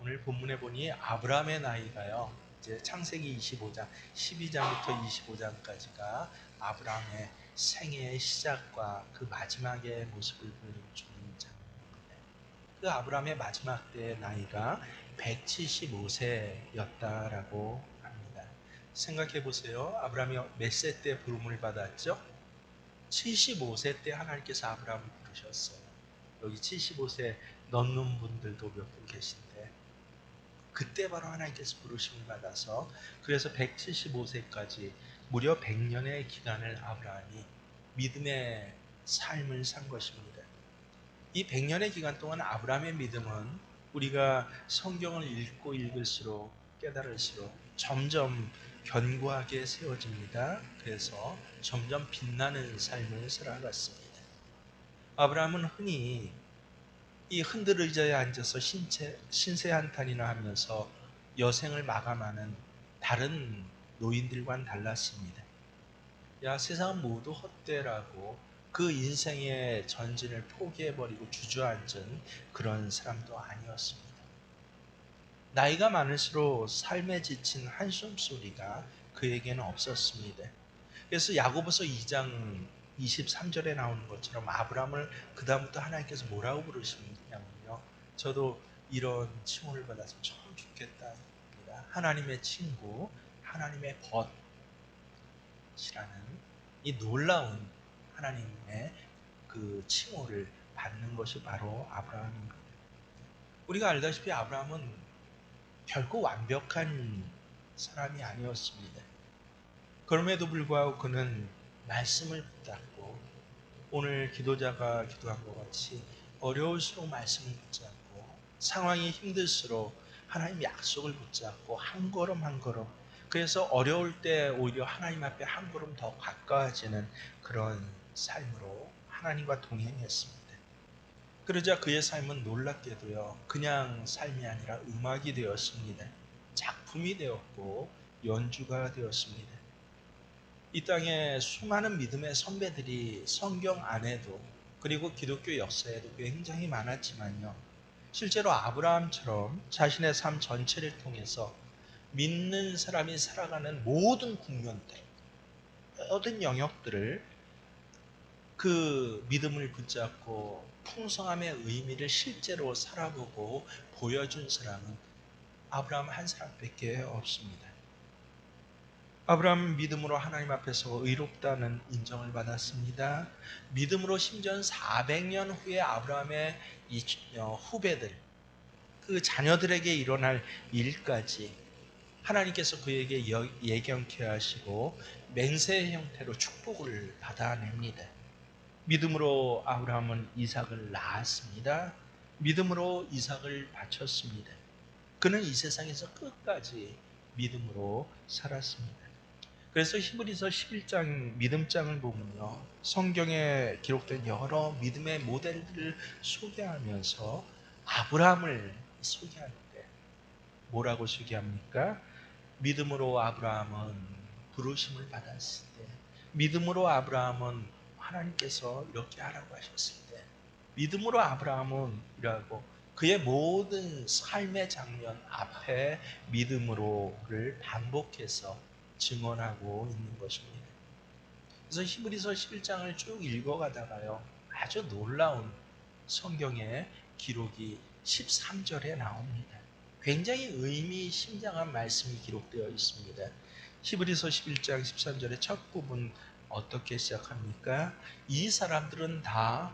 오늘 본문에 보니 아브라함의 나이가요. 이제 창세기 25장, 12장부터 25장까지가 아브라함의 생애의 시작과 그 마지막의 모습을 보여주는 장면입니다. 그 아브라함의 마지막 때의 나이가 175세였다라고 합니다. 생각해 보세요. 아브라함이 몇 세 때 부름을 받았죠? 75세 때 하나님께서 아브라함을 부르셨어요. 여기 75세 넘는 분들도 몇 분 계신데 그때 바로 하나님께서 부르심을 받아서 그래서 175세까지 무려 100년의 기간을 아브라함이 믿음의 삶을 산 것입니다. 이 100년의 기간 동안 아브라함의 믿음은 우리가 성경을 읽고 읽을수록 깨달을수록 점점 견고하게 세워집니다. 그래서 점점 빛나는 삶을 살아갔습니다. 아브라함은 흔히 이 흔들 의자에 앉아서 신세 한탄이나 하면서 여생을 마감하는 다른 노인들과는 달랐습니다. 야, 세상은 모두 헛되라고 그 인생의 전진을 포기해버리고 주저앉은 그런 사람도 아니었습니다. 나이가 많을수록 삶에 지친 한숨소리가 그에게는 없었습니다. 그래서 야고보서 2장 23절에 나오는 것처럼 아브라함을 그 다음부터 하나님께서 뭐라고 부르시냐면요. 저도 이런 칭호를 받아서 참 좋겠다. 하나님의 친구, 하나님의 벗이라는 이 놀라운 하나님의 그 칭호를 받는 것이 바로 아브라함입니다. 우리가 알다시피 아브라함은 결코 완벽한 사람이 아니었습니다. 그럼에도 불구하고 그는 말씀을 붙잡고 오늘 기도자가 기도한 것 같이 어려울수록 말씀을 붙잡고 상황이 힘들수록 하나님 약속을 붙잡고 한 걸음 한 걸음 그래서 어려울 때 오히려 하나님 앞에 한 걸음 더 가까워지는 그런 삶으로 하나님과 동행했습니다. 그러자 그의 삶은 놀랍게도요 그냥 삶이 아니라 음악이 되었습니다. 작품이 되었고 연주가 되었습니다. 이 땅에 수많은 믿음의 선배들이 성경 안에도 그리고 기독교 역사에도 굉장히 많았지만요. 실제로 아브라함처럼 자신의 삶 전체를 통해서 믿는 사람이 살아가는 모든 국면들, 모든 영역들을 그 믿음을 붙잡고 풍성함의 의미를 실제로 살아보고 보여준 사람은 아브라함 한 사람밖에 없습니다. 아브라함은 믿음으로 하나님 앞에서 의롭다는 인정을 받았습니다. 믿음으로 심지어 400년 후에 아브라함의 이 후배들, 그 자녀들에게 일어날 일까지 하나님께서 그에게 예견케 하시고 맹세의 형태로 축복을 받아냅니다. 믿음으로 아브라함은 이삭을 낳았습니다. 믿음으로 이삭을 바쳤습니다. 그는 이 세상에서 끝까지 믿음으로 살았습니다. 그래서 히브리서 11장 믿음장을 보면요. 성경에 기록된 여러 믿음의 모델들을 소개하면서 아브라함을 소개하는데 뭐라고 소개합니까? 믿음으로 아브라함은 부르심을 받았을 때 믿음으로 아브라함은 하나님께서 이렇게 하라고 하셨을 때 믿음으로 아브라함은 이라고 그의 모든 삶의 장면 앞에 믿음으로를 반복해서 증언하고 있는 것입니다. 그래서 히브리서 11장을 쭉 읽어가다가요. 아주 놀라운 성경의 기록이 13절에 나옵니다. 굉장히 의미심장한 말씀이 기록되어 있습니다. 히브리서 11장 13절의 첫 부분 어떻게 시작합니까? 이 사람들은 다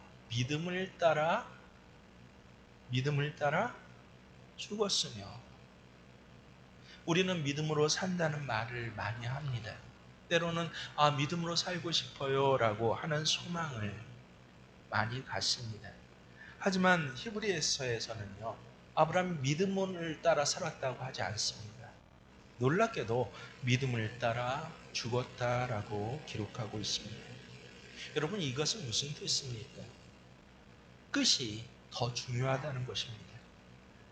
믿음을 따라 죽었으며 우리는 믿음으로 산다는 말을 많이 합니다. 때로는 믿음으로 살고 싶어요 라고 하는 소망을 많이 갖습니다. 하지만 히브리서에서는요 아브라함이 믿음을 따라 살았다고 하지 않습니다. 놀랍게도 믿음을 따라 죽었다라고 기록하고 있습니다. 여러분 이것은 무슨 뜻입니까? 끝이 더 중요하다는 것입니다.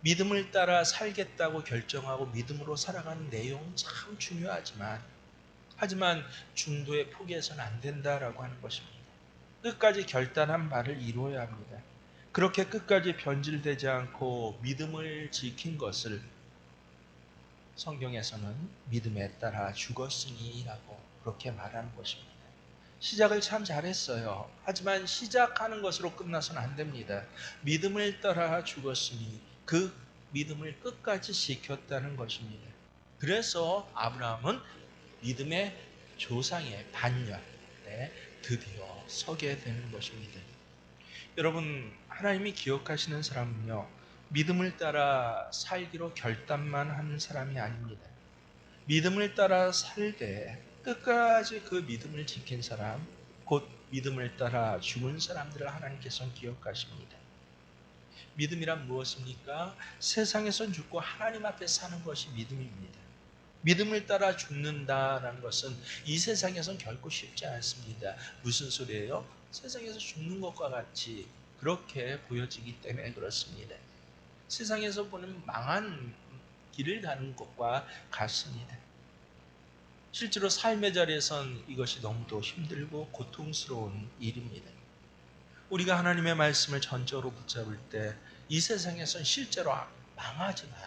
믿음을 따라 살겠다고 결정하고 믿음으로 살아가는 내용은 참 중요하지만 하지만 중도에 포기해서는 안 된다라고 하는 것입니다. 끝까지 결단한 바를 이루어야 합니다. 그렇게 끝까지 변질되지 않고 믿음을 지킨 것을 성경에서는 믿음에 따라 죽었으니라고 그렇게 말하는 것입니다. 시작을 참 잘했어요. 하지만 시작하는 것으로 끝나서는 안 됩니다. 믿음을 따라 죽었으니 그 믿음을 끝까지 지켰다는 것입니다. 그래서 아브라함은 믿음의 조상의 반열에 드디어 서게 되는 것입니다. 여러분, 하나님이 기억하시는 사람은요, 믿음을 따라 살기로 결단만 하는 사람이 아닙니다. 믿음을 따라 살되 끝까지 그 믿음을 지킨 사람, 곧 믿음을 따라 죽은 사람들을 하나님께서는 기억하십니다. 믿음이란 무엇입니까? 세상에선 죽고 하나님 앞에 사는 것이 믿음입니다. 믿음을 따라 죽는다라는 것은 이 세상에선 결코 쉽지 않습니다. 무슨 소리예요? 세상에서 죽는 것과 같이 그렇게 보여지기 때문에 그렇습니다. 세상에서 보는 망한 길을 가는 것과 같습니다. 실제로 삶의 자리에선 이것이 너무도 힘들고 고통스러운 일입니다. 우리가 하나님의 말씀을 전적으로 붙잡을 때 이 세상에선 실제로 망하지만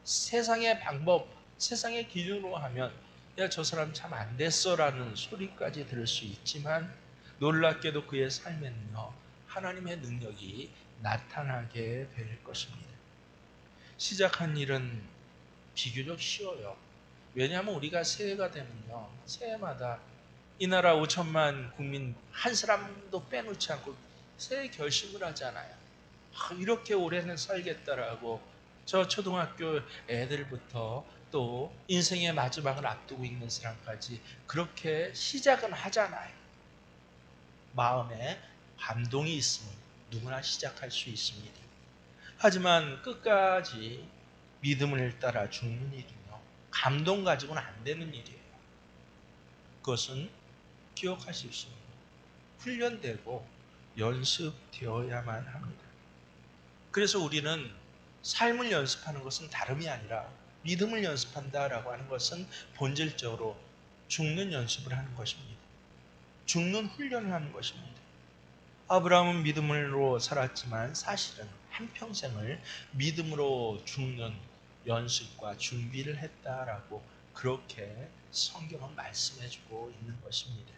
세상의 방법, 세상의 기준으로 하면 야, 저 사람 참 안 됐어라는 소리까지 들을 수 있지만 놀랍게도 그의 삶에는요, 하나님의 능력이 나타나게 될 것입니다. 시작한 일은 비교적 쉬워요. 왜냐하면 우리가 새해가 되면요, 새해마다 이 나라 5천만 국민 한 사람도 빼놓지 않고 새해 결심을 하잖아요. 이렇게 올해는 살겠다라고. 저 초등학교 애들부터 또 인생의 마지막을 앞두고 있는 사람까지 그렇게 시작은 하잖아요. 마음에 감동이 있으면 누구나 시작할 수 있습니다. 하지만 끝까지 믿음을 따라 죽는 일은요, 감동 가지고는 안 되는 일이에요. 그것은 기억하십시오. 훈련되고 연습되어야만 합니다. 그래서 우리는 삶을 연습하는 것은 다름이 아니라 믿음을 연습한다라고 하는 것은 본질적으로 죽는 연습을 하는 것입니다. 죽는 훈련을 하는 것입니다. 아브라함은 믿음으로 살았지만 사실은 한평생을 믿음으로 죽는 연습과 준비를 했다라고 그렇게 성경은 말씀해주고 있는 것입니다.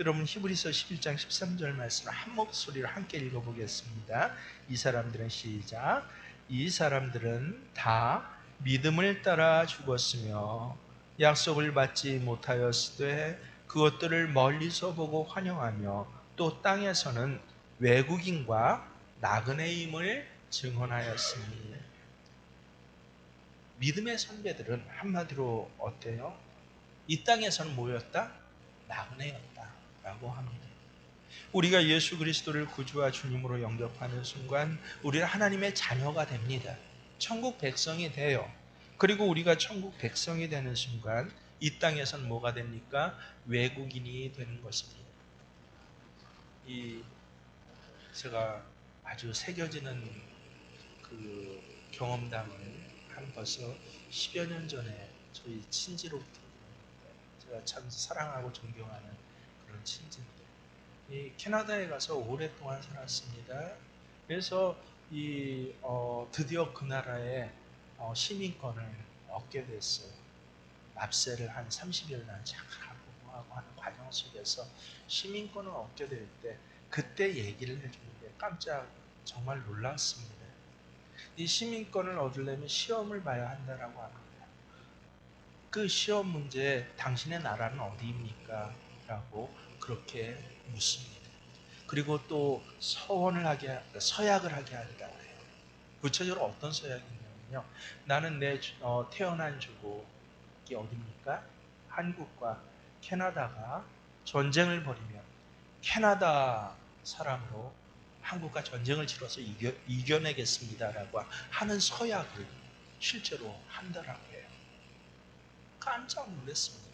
여러분, 히브리서 11장 13절 말씀을 한 목소리로 함께 읽어보겠습니다. 이 사람들은 시작. 이 사람들은 다 믿음을 따라 죽었으며 약속을 받지 못하였으되 그것들을 멀리서 보고 환영하며 또 땅에서는 외국인과 나그네임을 증언하였으니. 믿음의 선배들은 한마디로 어때요? 이 땅에서는 뭐였다? 나그네였다 라고 합니다. 우리가 예수 그리스도를 구주와 주님으로 영접하는 순간 우리는 하나님의 자녀가 됩니다. 천국 백성이 돼요. 그리고 우리가 천국 백성이 되는 순간 이 땅에서는 뭐가 됩니까? 외국인이 되는 것입니다. 제가 아주 새겨지는 그 경험담을 한 벌써 10여 년 전에 저희 친지로부터 제가 참 사랑하고 존경하는 그런 친지인데, 이 캐나다에 가서 오랫동안 살았습니다. 그래서 드디어 그 나라의 시민권을 얻게 됐어요. 납세를 한 30일간 잘 하고 하는 과정 속에서 시민권을 얻게 될 때 그때 얘기를 해주는데 깜짝 정말 놀랐습니다. 이 시민권을 얻으려면 시험을 봐야 한다라고 합니다. 그 시험 문제에 당신의 나라는 어디입니까? 라고 그렇게 묻습니다. 그리고 또 서약을 하게 한다. 구체적으로 어떤 서약이냐면요, 나는 내 태어난 조국이 어디입니까? 한국과 캐나다가 전쟁을 벌이면 캐나다 사람으로 한국과 전쟁을 치러서 이겨내겠습니다라고 하는 서약을 실제로 한다라고 해요. 깜짝 놀랐습니다.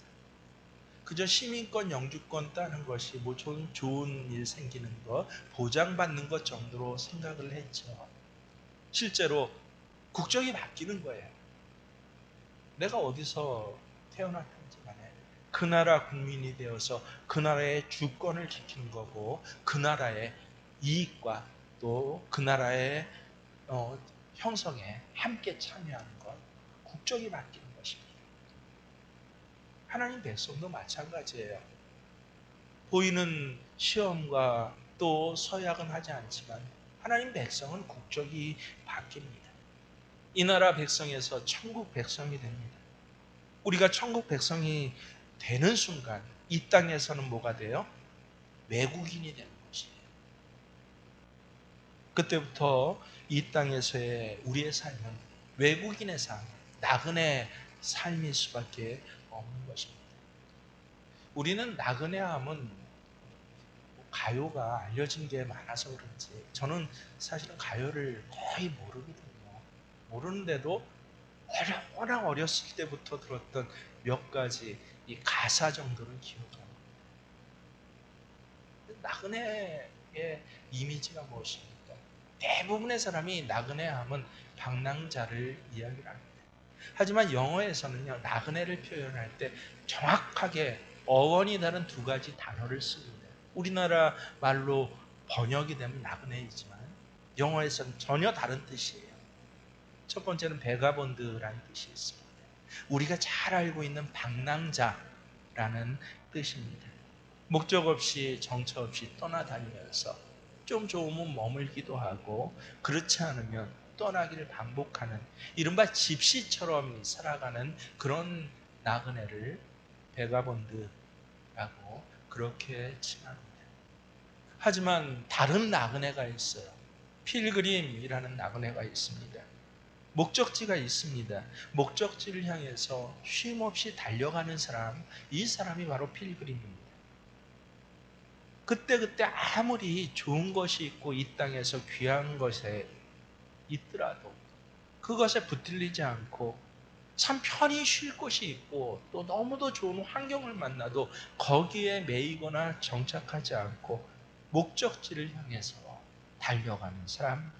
그저 시민권, 영주권 따는 것이 뭐 좋은 일 생기는 것, 보장받는 것 정도로 생각을 했죠. 실제로 국적이 바뀌는 거예요. 내가 어디서 태어났든지 간에 그 나라 국민이 되어서 그 나라의 주권을 지키는 거고 그 나라의 이익과 또 그 나라의 형성에 함께 참여하는 것, 국적이 바뀌는 것입니다. 하나님 백성도 마찬가지예요. 보이는 시험과 또 서약은 하지 않지만 하나님 백성은 국적이 바뀝니다. 이 나라 백성에서 천국 백성이 됩니다. 우리가 천국 백성이 되는 순간 이 땅에서는 뭐가 돼요? 외국인이 되는 것이에요. 그때부터 이 땅에서의 우리의 삶은 외국인의 삶, 나그네 삶일 수밖에 없는 것입니다. 우리는 나그네함은 가요가 알려진 게 많아서 그런지 저는 사실은 가요를 거의 모르거든요. 모르는데도 워낙 어렸을 때부터 들었던 몇 가지 이 가사 정도를 기억합니다. 나그네의 이미지가 무엇입니까? 대부분의 사람이 나그네 하면 방랑자를 이야기를 합니다. 하지만 영어에서는요, 나그네를 표현할 때 정확하게 어원이 다른 두 가지 단어를 씁니다. 우리나라 말로 번역이 되면 나그네이지만 영어에서는 전혀 다른 뜻이에요. 첫 번째는 베가본드라는 뜻이 있습니다. 우리가 잘 알고 있는 방랑자라는 뜻입니다. 목적 없이 정처 없이 떠나다니면서 좀 좋으면 머물기도 하고 그렇지 않으면 떠나기를 반복하는 이른바 집시처럼 살아가는 그런 나그네를 베가본드라고 그렇게 칭합니다. 하지만 다른 나그네가 있어요. 필그림이라는 나그네가 있습니다. 목적지가 있습니다. 목적지를 향해서 쉼없이 달려가는 사람, 이 사람이 바로 필그림입니다. 그때그때 아무리 좋은 것이 있고 이 땅에서 귀한 것에 있더라도 그것에 붙들리지 않고 참 편히 쉴 곳이 있고 또 너무도 좋은 환경을 만나도 거기에 매이거나 정착하지 않고 목적지를 향해서 달려가는 사람,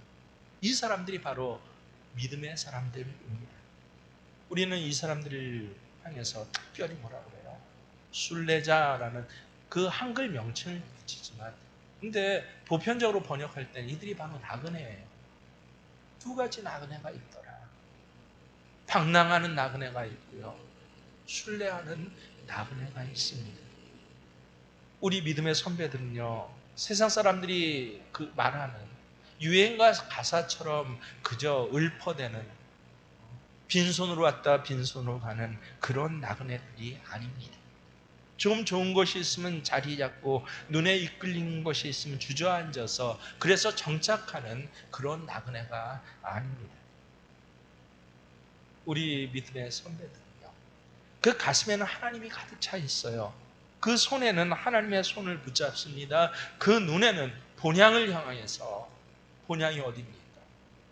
이 사람들이 바로 믿음의 사람들입니다. 우리는 이 사람들을 향해서 특별히 뭐라 그래요? 순례자라는 그 한글 명칭을 붙이지만 근데 보편적으로 번역할 때는 이들이 바로 나그네예요. 두 가지 나그네가 있더라. 방랑하는 나그네가 있고요. 순례하는 나그네가 있습니다. 우리 믿음의 선배들은요. 세상 사람들이 그 말하는 유행가 가사처럼 그저 읊어대는 빈손으로 왔다 빈손으로 가는 그런 나그네들이 아닙니다. 좀 좋은 것이 있으면 자리 잡고 눈에 이끌리는 것이 있으면 주저앉아서 그래서 정착하는 그런 나그네가 아닙니다. 우리 믿음의 선배들은요. 그 가슴에는 하나님이 가득 차 있어요. 그 손에는 하나님의 손을 붙잡습니다. 그 눈에는 본향을 향해서 본향이 어디입니까?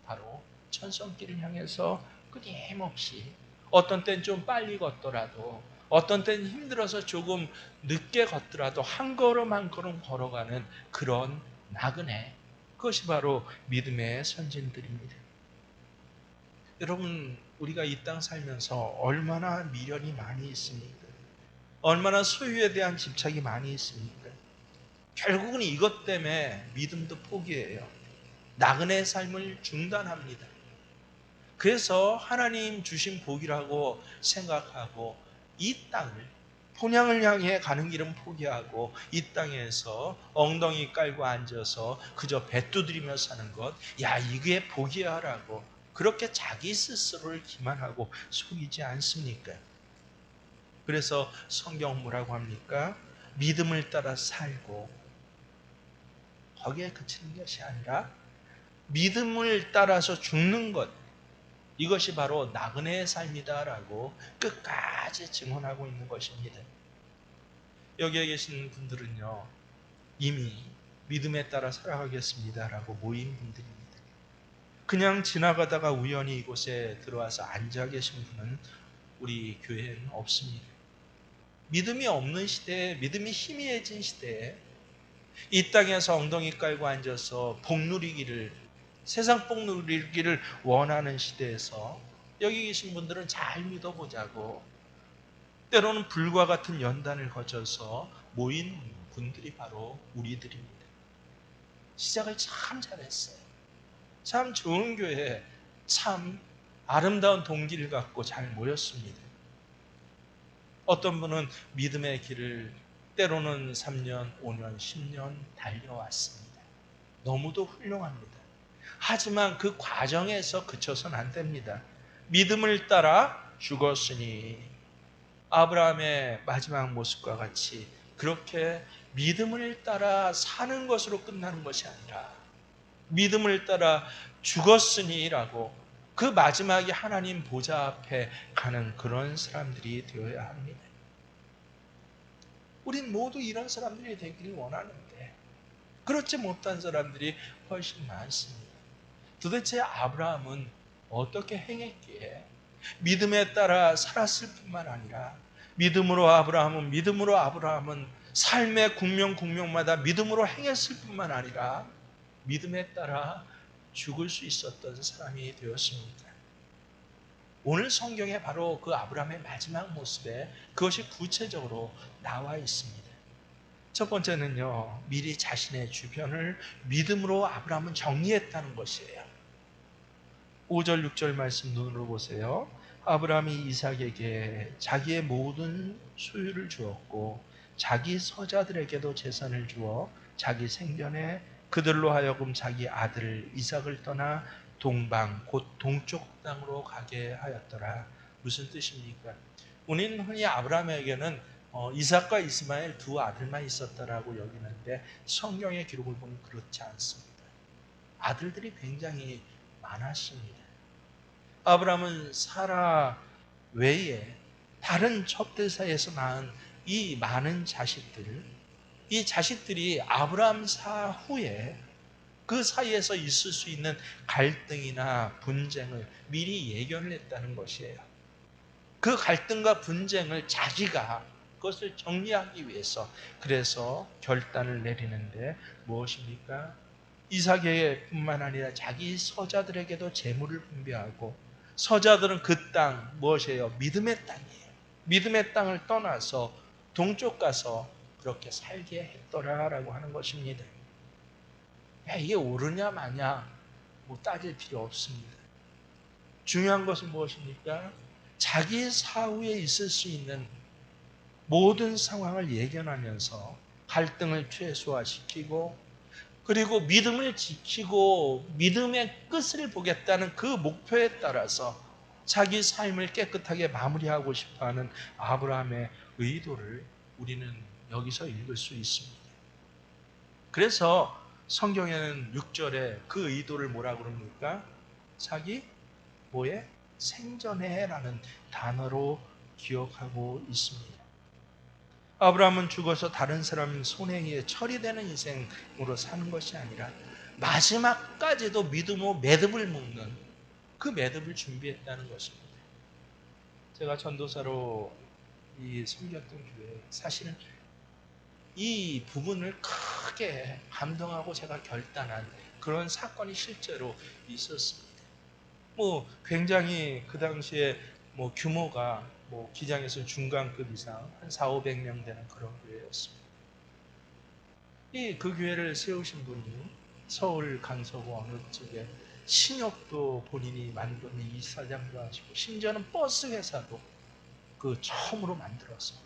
바로 천성길을 향해서 끊임없이 어떤 땐 좀 빨리 걷더라도 어떤 땐 힘들어서 조금 늦게 걷더라도 한 걸음 한 걸음 걸어가는 그런 나그네, 그것이 바로 믿음의 선진들입니다. 여러분, 우리가 이 땅 살면서 얼마나 미련이 많이 있습니까? 얼마나 소유에 대한 집착이 많이 있습니까? 결국은 이것 때문에 믿음도 포기해요. 나그네 삶을 중단합니다. 그래서 하나님 주신 복이라고 생각하고 이 땅을 본향을 향해 가는 길은 포기하고 이 땅에서 엉덩이 깔고 앉아서 그저 배 두드리며 사는 것, 야 이게 복이야라고 그렇게 자기 스스로를 기만하고 속이지 않습니까? 그래서 성경 뭐라고 합니까? 믿음을 따라 살고 거기에 그치는 것이 아니라 믿음을 따라서 죽는 것, 이것이 바로 나그네의 삶이다라고 끝까지 증언하고 있는 것입니다. 여기에 계신 분들은요, 이미 믿음에 따라 살아가겠습니다라고 모인 분들입니다. 그냥 지나가다가 우연히 이곳에 들어와서 앉아 계신 분은 우리 교회에는 없습니다. 믿음이 없는 시대에, 믿음이 희미해진 시대에 이 땅에서 엉덩이 깔고 앉아서 복 누리기를, 세상 복 누리기를 원하는 시대에서 여기 계신 분들은 잘 믿어보자고 때로는 불과 같은 연단을 거쳐서 모인 분들이 바로 우리들입니다. 시작을 참 잘했어요. 참 좋은 교회, 참 아름다운 동기를 갖고 잘 모였습니다. 어떤 분은 믿음의 길을 때로는 3년, 5년, 10년 달려왔습니다. 너무도 훌륭합니다. 하지만 그 과정에서 그쳐서는 안 됩니다. 믿음을 따라 죽었으니 아브라함의 마지막 모습과 같이 그렇게 믿음을 따라 사는 것으로 끝나는 것이 아니라 믿음을 따라 죽었으니라고 그 마지막에 하나님 보좌 앞에 가는 그런 사람들이 되어야 합니다. 우린 모두 이런 사람들이 되기를 원하는데 그렇지 못한 사람들이 훨씬 많습니다. 도대체 아브라함은 어떻게 행했기에 믿음에 따라 살았을 뿐만 아니라 믿음으로 아브라함은 삶의 국명마다 믿음으로 행했을 뿐만 아니라 믿음에 따라 죽을 수 있었던 사람이 되었습니다. 오늘 성경에 바로 그 아브라함의 마지막 모습에 그것이 구체적으로 나와 있습니다. 첫 번째는요, 미리 자신의 주변을 믿음으로 아브라함은 정리했다는 것이에요. 5절 6절 말씀 눈으로 보세요. 아브라함이 이삭에게 자기의 모든 소유를 주었고 자기 서자들에게도 재산을 주어 자기 생전에 그들로 하여금 자기 아들 이삭을 떠나 동방 곧 동쪽 땅으로 가게 하였더라. 무슨 뜻입니까? 우리는 흔히 아브라함에게는 이삭과 이스마엘 두 아들만 있었다라고 여기는데 성경의 기록을 보면 그렇지 않습니다. 아들들이 굉장히 많았습니다. 아브라함은 사라 외에 다른 첩들 사이에서 낳은 이 많은 자식들을 이 자식들이 아브라함 사후에 그 사이에서 있을 수 있는 갈등이나 분쟁을 미리 예견을 했다는 것이에요. 그 갈등과 분쟁을 자기가 그것을 정리하기 위해서 그래서 결단을 내리는데 무엇입니까? 이삭에게뿐만 아니라 자기 서자들에게도 재물을 분배하고 서자들은 그 땅 무엇이에요? 믿음의 땅이에요. 믿음의 땅을 떠나서 동쪽 가서 그렇게 살게 했더라라고 하는 것입니다. 야, 이게 옳으냐 마냐 뭐 따질 필요 없습니다. 중요한 것은 무엇입니까? 자기 사후에 있을 수 있는 모든 상황을 예견하면서 갈등을 최소화시키고 그리고 믿음을 지키고 믿음의 끝을 보겠다는 그 목표에 따라서 자기 삶을 깨끗하게 마무리하고 싶어하는 아브라함의 의도를 우리는 여기서 읽을 수 있습니다. 그래서 성경에는 6절에 그 의도를 뭐라 그럽니까? 자기 뭐에? 생전에라는 단어로 기억하고 있습니다. 아브라함은 죽어서 다른 사람 손에 의해 처리되는 인생으로 사는 것이 아니라 마지막까지도 믿음으로 매듭을 묶는 그 매듭을 준비했다는 것입니다. 제가 전도사로 섬겼던 교회 사실은 이 부분을 크게 감동하고 제가 결단한 그런 사건이 실제로 있었습니다. 굉장히 그 당시에 규모가 기장에서 중간급 이상 한 4,500명 되는 그런 교회였습니다. 그 교회를 세우신 분이 서울 강서구 어느 쪽에 신협도 본인이 만든 이사장도 하시고 심지어는 버스 회사도 그 처음으로 만들었어요.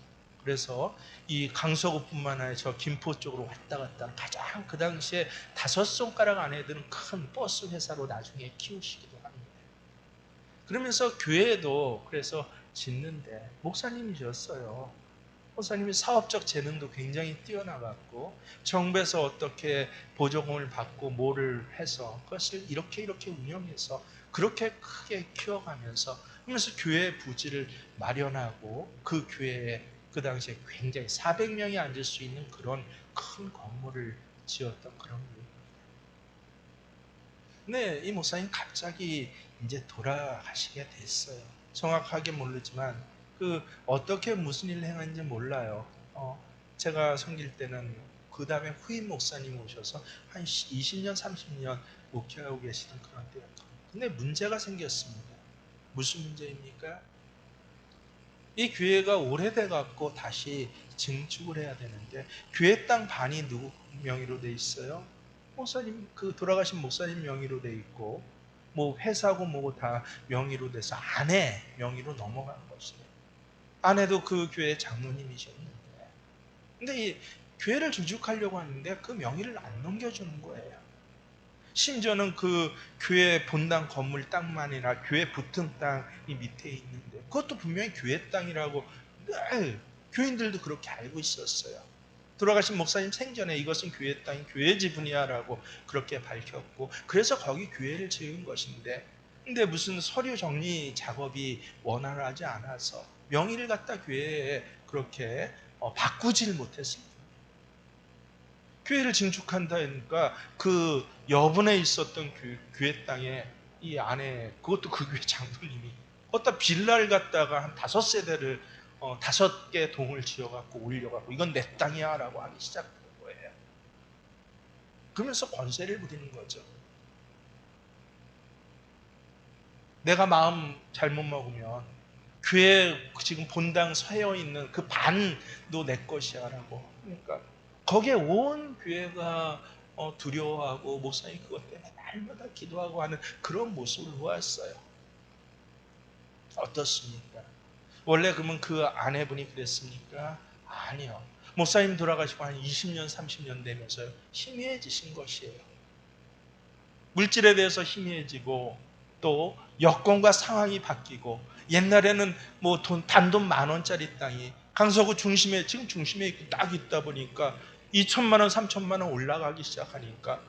그래서 이 강서구뿐만 아니라 저 김포 쪽으로 왔다 갔다 가장 그 당시에 5손가락 안에 드는 큰 버스 회사로 나중에 키우시기도 합니다. 그러면서 교회도 그래서 짓는데 목사님이셨어요. 목사님이 사업적 재능도 굉장히 뛰어나갔고 정부에서 어떻게 보조금을 받고 뭐를 해서 그것을 이렇게 운영해서 그렇게 크게 키워가면서 그러면서 교회 부지를 마련하고 그 교회에 그 당시에 굉장히 400명이 앉을 수 있는 그런 큰 건물을 지었던 그런 교회입니다. 근데 이 목사님 갑자기 이제 돌아가시게 됐어요. 정확하게 모르지만 어떻게 무슨 일을 행한지 몰라요. 제가 섬길 때는 그 다음에 후임 목사님 오셔서 한 20년 30년 목회하고 계시던 그런 때였거든요. 근데 문제가 생겼습니다. 무슨 문제입니까? 이 교회가 오래돼 갖고 다시 증축을 해야 되는데 교회 땅 반이 누구 명의로 돼 있어요? 목사님, 그 돌아가신 목사님 명의로 돼 있고, 뭐 회사고 뭐고 다 명의로 돼서 아내 명의로 넘어간 것이에요. 아내도 그 교회 장로님이셨는데, 근데 이 교회를 주축하려고 하는데 그 명의를 안 넘겨주는 거예요. 심지어는 그 교회 본당 건물 땅만이 아니라 교회 붙은 땅이 밑에 있는데 그것도 분명히 교회 땅이라고 늘 교인들도 그렇게 알고 있었어요. 돌아가신 목사님 생전에 이것은 교회 땅이 교회 지분이야 라고 그렇게 밝혔고, 그래서 거기 교회를 지은 것인데, 근데 무슨 서류 정리 작업이 원활하지 않아서 명의를 갖다 교회에 그렇게 바꾸질 못했습니다. 교회를 증축한다 하니까 그 여분에 있었던 교회 땅에 이 안에, 그것도 그 교회 장로님이 어디다 빌라를 갖다가 한 5세대를 5개 동을 지어갖고 올려갖고 이건 내 땅이야 라고 하기 시작한 거예요. 그러면서 권세를 부리는 거죠. 내가 마음 잘못 먹으면 교회 지금 본당 서여 있는 그 반도 내 것이야 라고. 그러니까 거기에 온 교회가 두려워하고 목사님 그것 때문에 날마다 기도하고 하는 그런 모습을 보았어요. 어떻습니까? 원래 그러면 그 아내분이 그랬습니까? 아니요. 목사님 돌아가시고 한 20년 30년 되면서 희미해지신 것이에요. 물질에 대해서 희미해지고, 또 여건과 상황이 바뀌고, 옛날에는 뭐 단돈 10,000원짜리 땅이 강서구 중심에, 지금 중심에 있고 딱 있다 보니까 2천만 원 3천만 원 올라가기 시작하니까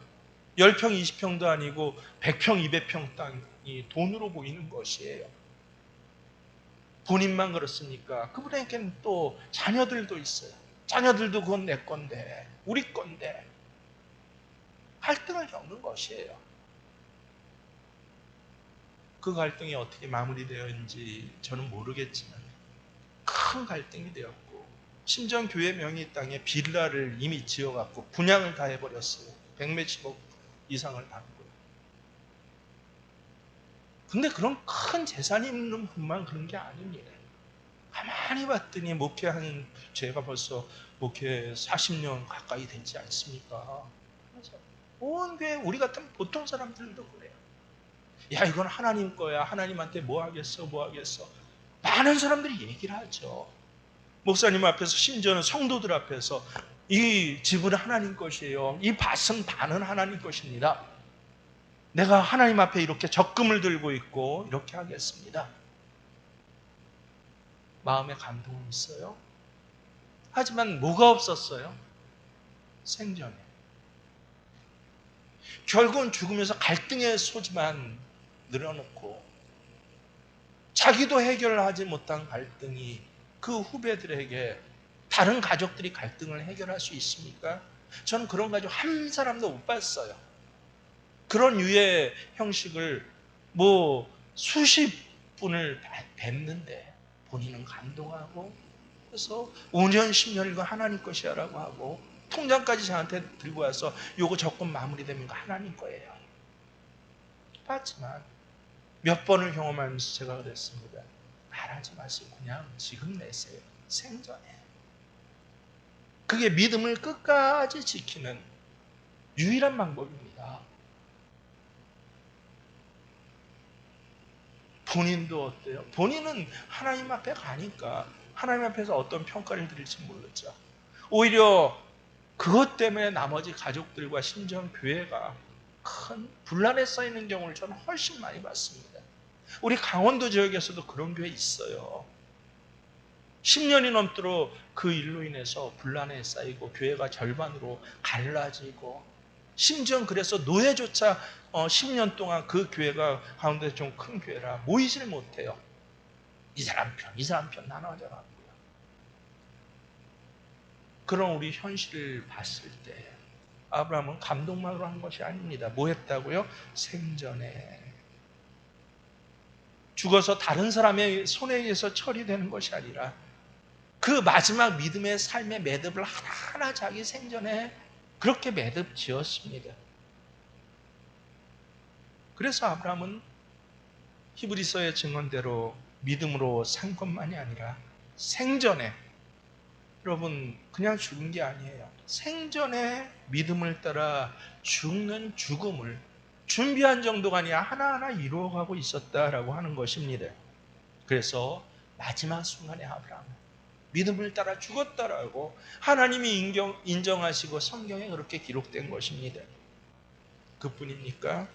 10평 20평도 아니고 100평 200평 땅이 돈으로 보이는 것이에요. 본인만 그렇습니까? 그분에게는 또 자녀들도 있어요. 자녀들도 그건 내 건데, 우리 건데, 갈등을 겪는 것이에요. 그 갈등이 어떻게 마무리되었는지 저는 모르겠지만 큰 갈등이 되었고, 심지어 교회 명의 땅에 빌라를 이미 지어갖고 분양을 다 해버렸어요. 100몇십억 이상을 받고. 근데 그런 큰 재산이 있는 분만 그런 게 아닙니다. 가만히 봤더니 목회한, 제가 벌써 목회 40년 가까이 되지 않습니까? 온 교회 우리 같은 보통 사람들도 그래요. 야, 이건 하나님 거야. 하나님한테 뭐 하겠어, 뭐 하겠어. 많은 사람들이 얘기를 하죠. 목사님 앞에서, 심지어는 성도들 앞에서 이 집은 하나님 것이에요. 이 밭은 반은 하나님 것입니다. 내가 하나님 앞에 이렇게 적금을 들고 있고 이렇게 하겠습니다. 마음에 감동은 있어요. 하지만 뭐가 없었어요? 생전에. 결국은 죽으면서 갈등의 소지만 늘어놓고 자기도 해결하지 못한 갈등이 그 후배들에게, 다른 가족들이 갈등을 해결할 수 있습니까? 저는 그런 가족 한 사람도 못 봤어요. 그런 유의 형식을 뭐 수십 분을 뵙는데 본인은 감동하고, 그래서 5년 10년 이거 하나님 것이야 라고 하고, 통장까지 저한테 들고 와서 요거 적금 마무리되면 이거 하나님 거예요. 봤지만 몇 번을 경험하면서 제가 그랬습니다. 말하지 마시고 그냥 지금 내세요. 생전에. 그게 믿음을 끝까지 지키는 유일한 방법입니다. 본인도 어때요? 본인은 하나님 앞에 가니까 하나님 앞에서 어떤 평가를 드릴지 모르죠. 오히려 그것 때문에 나머지 가족들과 심지어 교회가 큰 분란에 쌓이는 경우를 저는 훨씬 많이 봤습니다. 우리 강원도 지역에서도 그런 교회 있어요. 10년이 넘도록 그 일로 인해서 분란에 쌓이고 교회가 절반으로 갈라지고, 심지어 그래서 노예조차 10년 동안 그 교회가 가운데 좀 큰 교회라 모이질 못해요. 이 사람 편, 이 사람 편 나눠져 갖고요. 그런 우리 현실을 봤을 때 아브라함은 감동만으로 한 것이 아닙니다. 뭐 했다고요? 생전에. 죽어서 다른 사람의 손에 의해서 처리되는 것이 아니라 그 마지막 믿음의 삶의 매듭을 하나하나 자기 생전에 그렇게 매듭 지었습니다. 그래서 아브라함은 히브리서의 증언대로 믿음으로 산 것만이 아니라 생전에 여러분 그냥 죽은 게 아니에요. 생전에 믿음을 따라 죽는 죽음을 준비한 정도가 아니라 하나하나 이루어가고 있었다라고 하는 것입니다. 그래서 마지막 순간에 아브라함은 믿음을 따라 죽었다라고 하나님이 인정하시고 성경에 그렇게 기록된 것입니다. 그뿐입니까?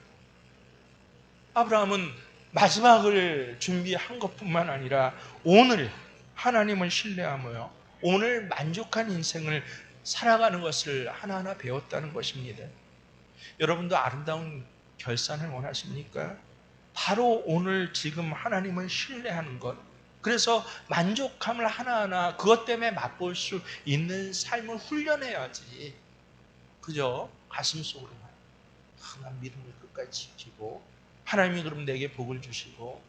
아브라함은 마지막을 준비한 것뿐만 아니라 오늘 하나님을 신뢰하며 오늘 만족한 인생을 살아가는 것을 하나하나 배웠다는 것입니다. 여러분도 아름다운 결산을 원하십니까? 바로 오늘 지금 하나님을 신뢰하는 것, 그래서 만족함을 하나하나 그것 때문에 맛볼 수 있는 삶을 훈련해야지. 그저 가슴 속으로만 난 믿음을 끝까지 지키고 하나님이 그럼 내게 복을 주시고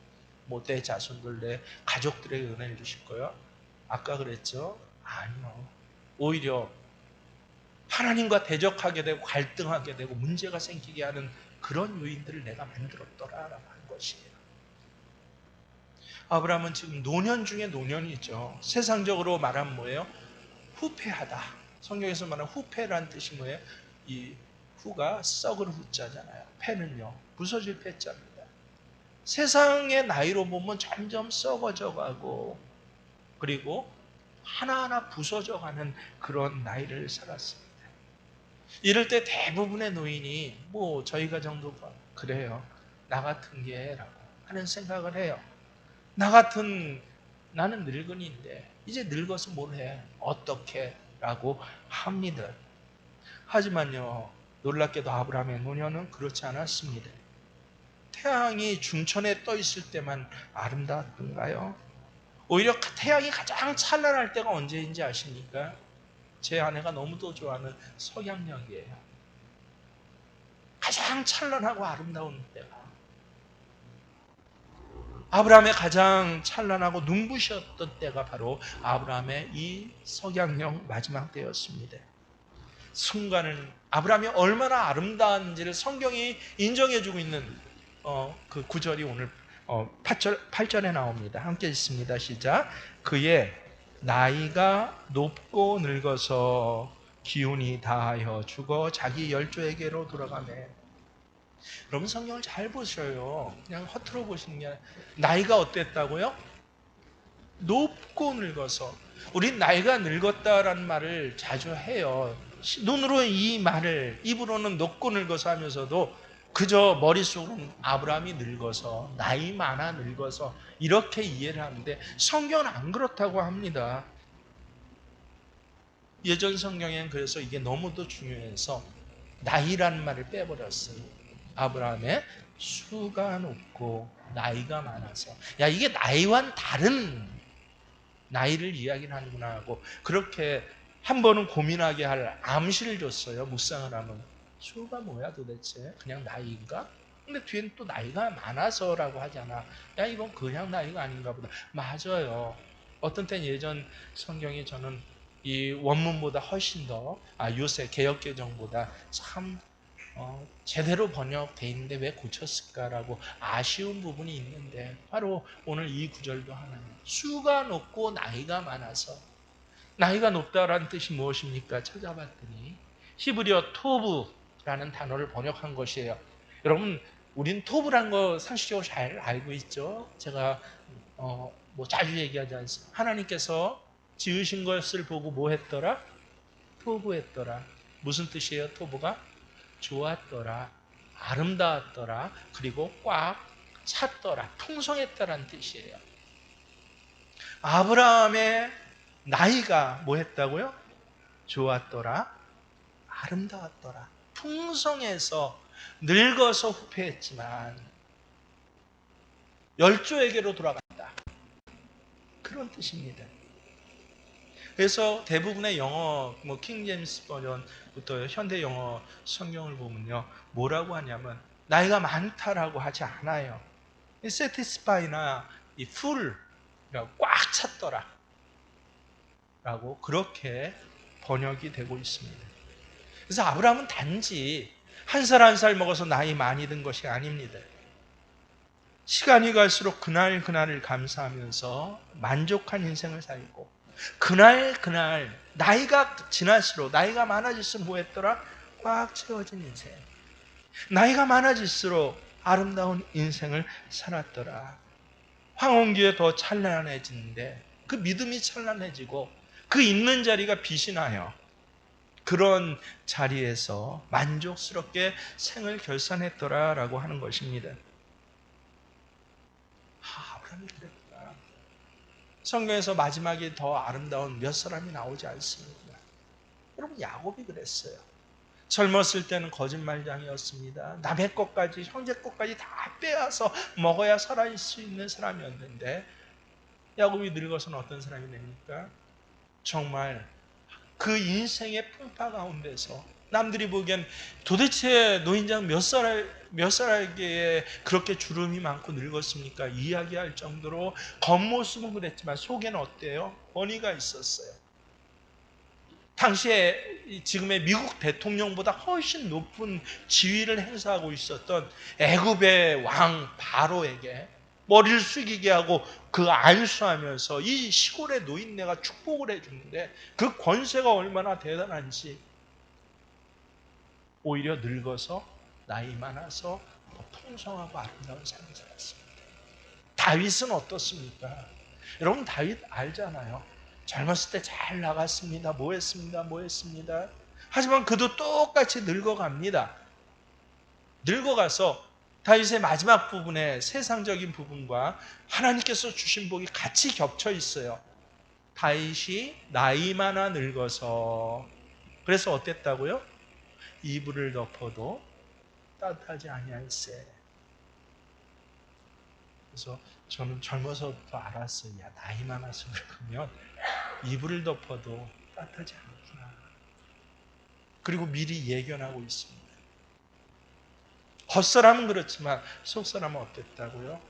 뭐 내 자손들 내 가족들에게 은혜를 주실 거야? 아까 그랬죠? 아니요. 오히려 하나님과 대적하게 되고 갈등하게 되고 문제가 생기게 하는 그런 요인들을 내가 만들었더라라고 하는 것이에요. 아브라함은 지금 노년 중에 노년이죠. 세상적으로 말하면 뭐예요? 후패하다. 성경에서 말하는 후패라는 뜻이 뭐예요? 이 후가 썩을 후자잖아요. 패는요, 부서질 패자입니다. 세상의 나이로 보면 점점 썩어져 가고 그리고 하나하나 부서져가는 그런 나이를 살았습니다. 이럴 때 대부분의 노인이 뭐 저희 가정도 그래요. 나 같은 게라고 하는 생각을 해요. 나는 늙은이인데 이제 늙어서 뭘 해? 어떻게? 라고 합니다. 하지만요, 놀랍게도 아브라함의 노년은 그렇지 않았습니다. 태양이 중천에 떠 있을 때만 아름다웠던가요? 오히려 태양이 가장 찬란할 때가 언제인지 아십니까? 제 아내가 너무도 좋아하는 석양녘이에요. 가장 찬란하고 아름다운 때가. 아브라함의 가장 찬란하고 눈부셨던 때가 바로 아브라함의 이 석양녘 마지막 때였습니다. 순간은 아브라함이 얼마나 아름다운지를 성경이 인정해주고 있는 그 구절이 오늘 8절에 나옵니다. 함께 읽습니다. 시작. 그의 나이가 높고 늙어서 기운이 다하여 죽어 자기 열조에게로 돌아가네. 여러분 성경을 잘 보셔요. 그냥 허투루 보시는 게 아니라 나이가 어땠다고요? 높고 늙어서. 우린 나이가 늙었다라는 말을 자주 해요. 눈으로 이 말을, 입으로는 높고 늙어서 하면서도 그저 머릿속으로는 아브라함이 늙어서, 나이 많아 늙어서 이렇게 이해를 하는데 성경은 안 그렇다고 합니다. 예전 성경에는 그래서 이게 너무도 중요해서 나이라는 말을 빼버렸어요. 아브라함의 수가 높고 나이가 많아서, 야 이게 나이와는 다른 나이를 이야기를 하는구나 하고 그렇게 한 번은 고민하게 할 암시를 줬어요. 묵상을 하면 수가 뭐야 도대체? 그냥 나이인가? 근데 뒤엔 또 나이가 많아서라고 하잖아. 야 이건 그냥 나이가 아닌가 보다. 맞아요. 어떤 땐 예전 성경이 저는 이 원문보다 훨씬 더 요새 개역개정보다 참 제대로 번역돼 있는데 왜 고쳤을까라고 아쉬운 부분이 있는데 바로 오늘 이 구절도 하나님 수가 높고 나이가 많아서. 나이가 높다라는 뜻이 무엇입니까? 찾아봤더니 히브리어 토브라는 단어를 번역한 것이에요. 여러분 우린 토브란 거 상식적으로 잘 알고 있죠. 제가 뭐 자주 얘기하지 않습니까? 하나님께서 지으신 것을 보고 뭐 했더라? 토브했더라. 무슨 뜻이에요? 토브가? 좋았더라, 아름다웠더라, 그리고 꽉 찼더라, 풍성했더라는 뜻이에요. 아브라함의 나이가 뭐 했다고요? 좋았더라, 아름다웠더라, 풍성해서 늙어서 후패했지만 열조에게로 돌아간다. 그런 뜻입니다. 그래서 대부분의 영어, 뭐 킹제임스 버전부터 현대 영어 성경을 보면요, 뭐라고 하냐면 나이가 많다라고 하지 않아요. satisfy나 이 full이라고 꽉 찼더라 라고 그렇게 번역이 되고 있습니다. 그래서 아브라함은 단지 한 살 한 살 먹어서 나이 많이 든 것이 아닙니다. 시간이 갈수록 그날 그날을 감사하면서 만족한 인생을 살고 그날 나이가 지날수록, 나이가 많아질수록 뭐 했더라? 꽉 채워진 인생. 나이가 많아질수록 아름다운 인생을 살았더라. 황혼기에 더 찬란해지는데 그 믿음이 찬란해지고 그 있는 자리가 빛이 나요. 그런 자리에서 만족스럽게 생을 결산했더라라고 하는 것입니다. 아브라함이 그랬구나. 성경에서 마지막에 더 아름다운 몇 사람이 나오지 않습니다. 여러분, 야곱이 그랬어요. 젊었을 때는 거짓말장이었습니다. 남의 것까지, 형제 것까지 다 빼앗아 먹어야 살아있을 수 있는 사람이었는데, 야곱이 늙어서는 어떤 사람이 됩니까? 정말 그 인생의 풍파 가운데서 남들이 보기엔 도대체 노인장 몇 살에게 그렇게 주름이 많고 늙었습니까? 이야기할 정도로 겉모습은 그랬지만 속에는 어때요? 권위가 있었어요. 당시에 지금의 미국 대통령보다 훨씬 높은 지위를 행사하고 있었던 애굽의 왕 바로에게 머리를 숙이게 하고 그 안수하면서 이 시골의 노인네가 축복을 해주는데 그 권세가 얼마나 대단한지, 오히려 늙어서 나이 많아서 더 풍성하고 아름다운 삶을 살았습니다. 다윗은 어떻습니까? 여러분, 다윗 알잖아요. 젊었을 때 잘 나갔습니다. 뭐 했습니다. 하지만 그도 똑같이 늙어갑니다. 늙어가서 다윗의 마지막 부분에 세상적인 부분과 하나님께서 주신 복이 같이 겹쳐 있어요. 다윗이 나이 많아 늙어서, 그래서 어땠다고요? 이불을 덮어도 따뜻하지 아니할세. 그래서 저는 젊어서부터 알았어요. 야, 나이 많아서 그러면 이불을 덮어도 따뜻하지 않구나. 그리고 미리 예견하고 있습니다. 겉사람은 그렇지만 속사람은 어땠다고요?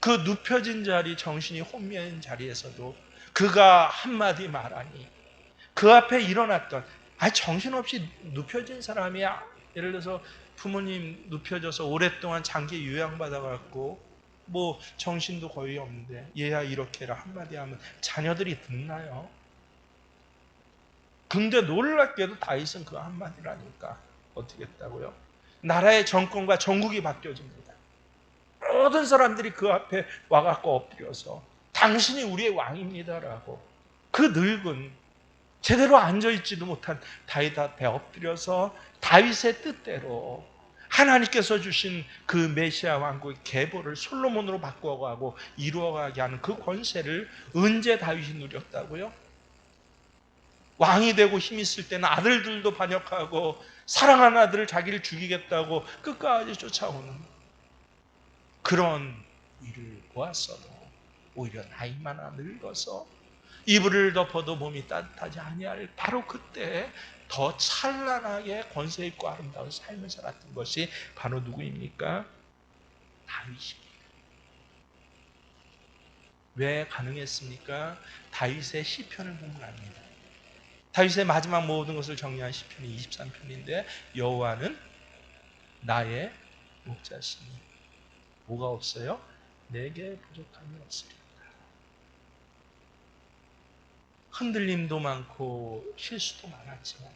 그 눕혀진 자리, 정신이 혼미한 자리에서도 그가 한마디 말하니 그 앞에 일어났던, 정신없이 눕혀진 사람이야. 예를 들어서 부모님 눕혀져서 오랫동안 장기 요양받아갖고 뭐 정신도 거의 없는데 얘야 이렇게 해라 한마디 하면 자녀들이 듣나요? 근데 놀랍게도 다윗은 그 한마디라니까 어떻게 했다고요? 나라의 정권과 정국이 바뀌어집니다. 모든 사람들이 그 앞에 와갖고 엎드려서 당신이 우리의 왕입니다라고, 그 늙은 제대로 앉아있지도 못한 다윗 앞에 엎드려서 다윗의 뜻대로 하나님께서 주신 그 메시아 왕국의 계보를 솔로몬으로 바꿔가고 이루어가게 하는 그 권세를 언제 다윗이 누렸다고요? 왕이 되고 힘 있을 때는 아들들도 반역하고 사랑하는 아들을 자기를 죽이겠다고 끝까지 쫓아오는 그런 일을 보았어도 오히려 나이 많아 늙어서 이불을 덮어도 몸이 따뜻하지 아니할 바로 그때 더 찬란하게 권세 있고 아름다운 삶을 살았던 것이 바로 누구입니까? 다윗입니다. 왜 가능했습니까? 다윗의 시편을 보면 압니다. 다윗의 마지막 모든 것을 정리한 시편이 23편인데 여호와는 나의 목자시니 뭐가 없어요? 내게 부족함이 없으리라. 흔들림도 많고 실수도 많았지만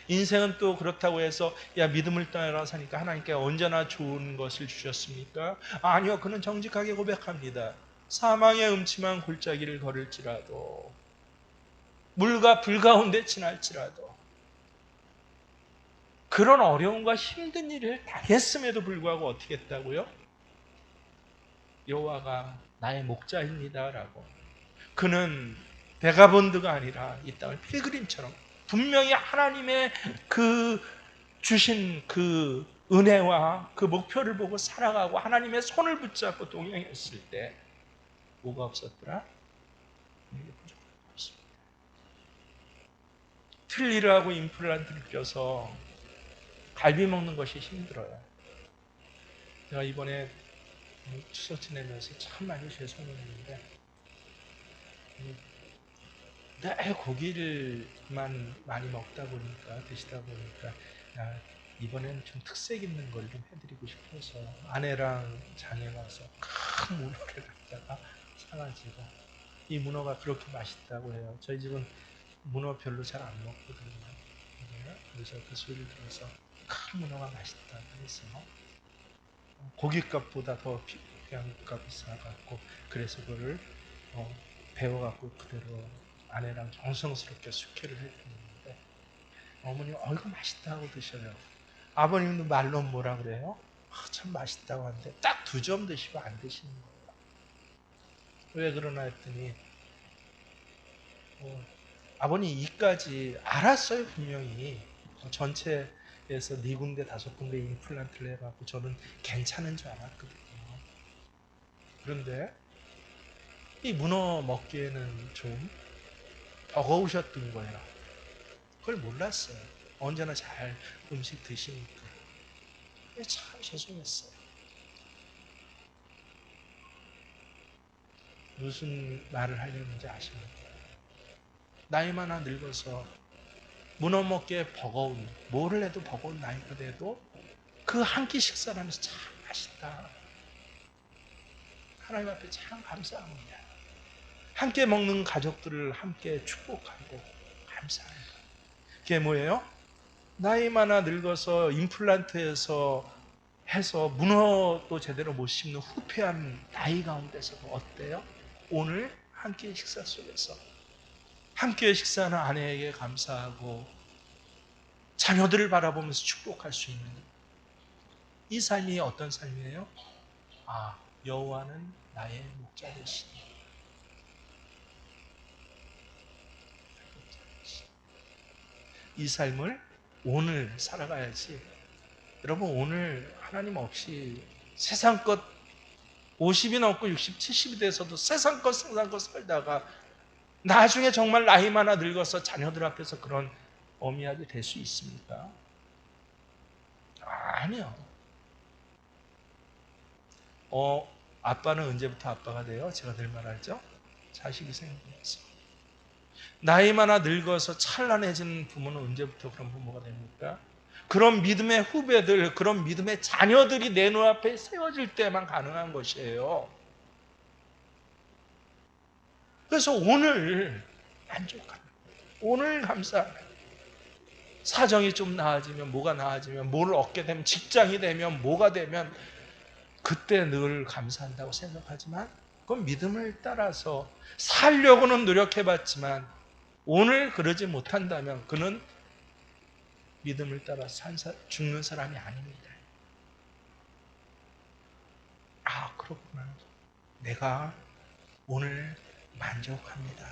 인생은 또 그렇다고 해서 야 믿음을 떠나라 사니까 하나님께 언제나 좋은 것을 주셨습니까? 아니요. 그는 정직하게 고백합니다. 사망의 음침한 골짜기를 걸을지라도 물과 불 가운데 지날지라도 그런 어려움과 힘든 일을 당했음에도 불구하고 어떻게 했다고요? 여호와가 나의 목자입니다라고. 그는 베가본드가 아니라 이 땅을 필그림처럼 분명히 하나님의 그 주신 그 은혜와 그 목표를 보고 살아가고 하나님의 손을 붙잡고 동행했을 때 뭐가 없었더라? 내게 부족한 게 없습니다. 틀니를 하고 임플란트를 껴서 갈비 먹는 것이 힘들어요. 제가 이번에 추석 지내면서 참 많이 죄송했는데 늘 고기를만 많이 먹다 보니까 드시다 보니까 이번에는 좀 특색 있는 걸 좀 해드리고 싶어서 아내랑 장에 가서 큰 문어를 갖다가 사가지고 이 문어가 그렇게 맛있다고 해요. 저희 집은 문어 별로 잘 안 먹거든요. 네, 그래서 그 소리를 들어서 큰 문어가 맛있다고 해서 고깃값보다 더 그냥 값이 싸갖고 그래서 그거를 배워갖고 그대로 아내랑 정성스럽게 숙회를 해드리는데 어머니 이거 맛있다고 드셔요. 아버님도 말로 뭐라 그래요? 참 맛있다고 하는데 딱 2점 드시고 안 드시는 거예요. 왜 그러나 했더니 아버님 이까지 알았어요. 분명히 전체에서 4군데 5군데 임플란트를 해갖고 저는 괜찮은 줄 알았거든요. 그런데 이 문어 먹기에는 좀 버거우셨던 거예요. 그걸 몰랐어요. 언제나 잘 음식 드시니까. 참 죄송했어요. 무슨 말을 하려는지 아십니까? 나이 많아 늙어서 문어 먹기에 버거운, 뭐를 해도 버거운 나이가 돼도 그 한 끼 식사를 하면서 참 맛있다. 하나님 앞에 참 감사합니다. 함께 먹는 가족들을 함께 축복하고 감사합니다. 그게 뭐예요? 나이 많아 늙어서 임플란트에서 해서 문어도 제대로 못 씹는 후패한 나이 가운데서도 어때요? 오늘 한 끼의 식사 속에서 함께 식사하는 아내에게 감사하고 자녀들을 바라보면서 축복할 수 있는 이 삶이 어떤 삶이에요? 여호와는 나의 목자 되시니 이 삶을 오늘 살아가야지. 여러분 오늘 하나님 없이 세상 것 50이 넘고 60, 70이 돼서도 세상 것 살다가 나중에 정말 나이 많아 늙어서 자녀들 앞에서 그런 어미하게 될 수 있습니까? 아니요. 아빠는 언제부터 아빠가 돼요? 제가 늘 말하죠. 자식이 생기면서. 나이 많아 늙어서 찬란해지는 부모는 언제부터 그런 부모가 됩니까? 그런 믿음의 후배들, 그런 믿음의 자녀들이 내 눈앞에 세워질 때만 가능한 것이에요. 그래서 오늘 만족합니다. 오늘 감사합니다. 사정이 좀 나아지면, 뭐가 나아지면, 뭐를 얻게 되면, 직장이 되면, 뭐가 되면 그때 늘 감사한다고 생각하지만 그건 믿음을 따라서 살려고는 노력해봤지만 오늘 그러지 못한다면 그는 믿음을 따라 죽는 사람이 아닙니다. 그렇구나. 내가 오늘 만족합니다.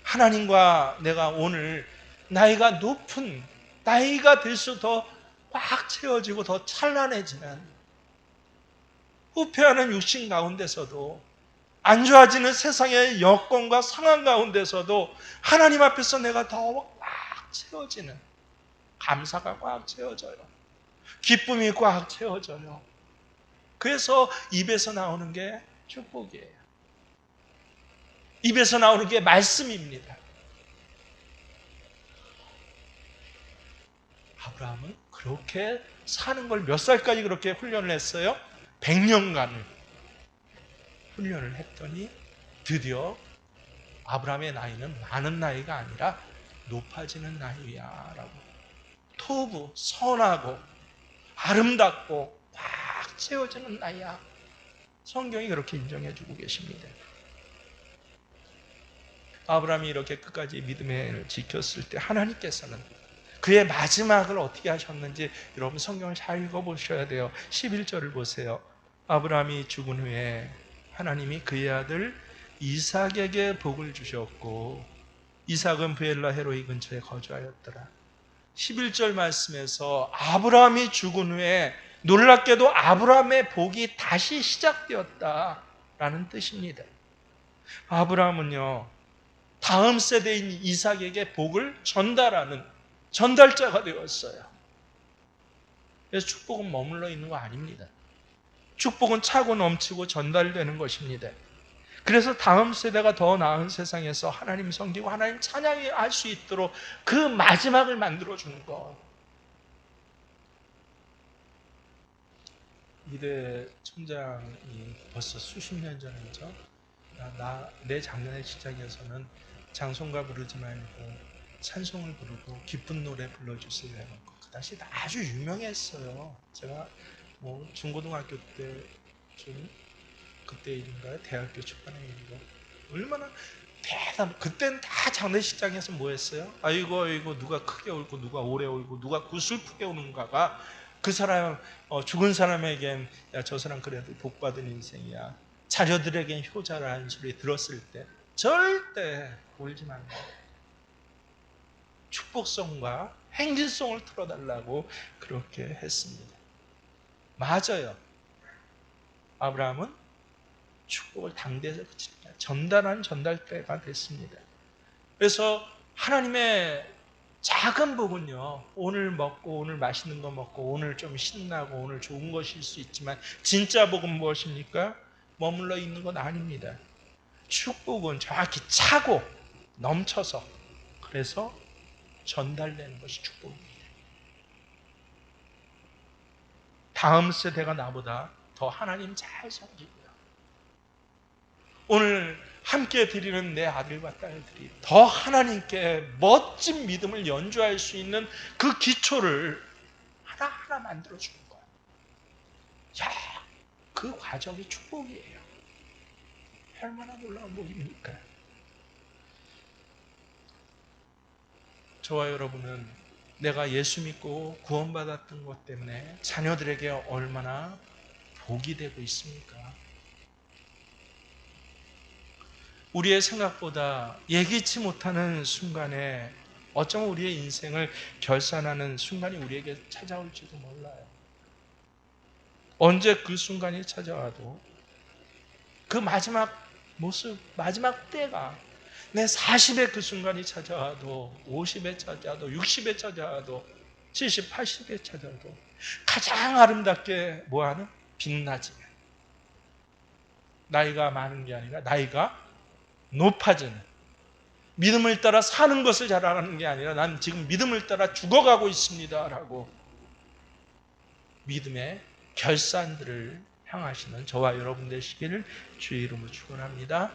하나님과 내가 오늘 나이가 높은 나이가 들수록 더 꽉 채워지고 더 찬란해지는 후패하는 육신 가운데서도 안 좋아지는 세상의 여건과 상황 가운데서도 하나님 앞에서 내가 더 꽉 채워지는 감사가 꽉 채워져요. 기쁨이 꽉 채워져요. 그래서 입에서 나오는 게 축복이에요. 입에서 나오는 게 말씀입니다. 아브라함은 그렇게 사는 걸 몇 살까지 그렇게 훈련을 했어요? 100년간을 훈련을 했더니 드디어 아브라함의 나이는 많은 나이가 아니라 높아지는 나이야 라고 토부, 선하고 아름답고 꽉 채워지는 나이야. 성경이 그렇게 인정해 주고 계십니다. 아브라함이 이렇게 끝까지 믿음을 지켰을 때 하나님께서는 그의 마지막을 어떻게 하셨는지 여러분 성경을 잘 읽어보셔야 돼요. 11절을 보세요. 아브라함이 죽은 후에 하나님이 그의 아들 이삭에게 복을 주셨고 이삭은 브엘라 헤로이 근처에 거주하였더라. 11절 말씀에서 아브라함이 죽은 후에 놀랍게도 아브라함의 복이 다시 시작되었다라는 뜻입니다. 아브라함은요 다음 세대인 이삭에게 복을 전달하는 전달자가 되었어요. 그래서 축복은 머물러 있는 거 아닙니다. 축복은 차고 넘치고 전달되는 것입니다. 그래서 다음 세대가 더 나은 세상에서 하나님 섬기고 하나님 찬양이 할 수 있도록 그 마지막을 만들어주는 것. 이대 총장이 벌써 수십 년 전이죠. 내 작년의 시작에서는 장송가 부르지 말고 찬송을 부르고 기쁜 노래 불러주세요 해놓고 그 당시 아주 유명했어요. 제가 뭐 중고등학교 때 좀 그때 일인가요? 대학교 초반에 일인가? 얼마나 그때는 다 장례식장에서 뭐 했어요? 아이고 아이고 누가 크게 울고 누가 오래 울고 누가 구슬프게 우는가가 그 사람 죽은 사람에겐 야, 저 사람 그래도 복받은 인생이야. 자녀들에겐 효자라는 소리 들었을 때 절대 울지 말고 축복송과 행진송을 틀어달라고 그렇게 했습니다. 맞아요. 아브라함은 축복을 당대에서 전달한 전달대가 됐습니다. 그래서 하나님의 작은 복은요, 오늘 먹고 오늘 맛있는 거 먹고 오늘 좀 신나고 오늘 좋은 것일 수 있지만 진짜 복은 무엇입니까? 머물러 있는 건 아닙니다. 축복은 정확히 차고 넘쳐서 그래서 전달되는 것이 축복입니다. 다음 세대가 나보다 더 하나님 잘 섬기고요. 오늘 함께 드리는 내 아들과 딸들이 더 하나님께 멋진 믿음을 연주할 수 있는 그 기초를 하나하나 만들어주는 거예요. 야, 그 과정이 축복이에요. 얼마나 놀라운 복입니까? 저와 여러분은 내가 예수 믿고 구원받았던 것 때문에 자녀들에게 얼마나 복이 되고 있습니까? 우리의 생각보다 예기치 못하는 순간에 어쩌면 우리의 인생을 결산하는 순간이 우리에게 찾아올지도 몰라요. 언제 그 순간이 찾아와도 그 마지막 모습, 마지막 때가 내 40의 그 순간이 찾아와도 50에 찾아와도 60에 찾아와도 70, 80에 찾아와도 가장 아름답게 뭐하는? 빛나지. 나이가 많은 게 아니라 나이가 높아지는, 믿음을 따라 사는 것을 자랑하는 게 아니라 난 지금 믿음을 따라 죽어가고 있습니다 라고 믿음의 결산들을 향하시는 저와 여러분 되시기를 주의 이름으로 축원합니다.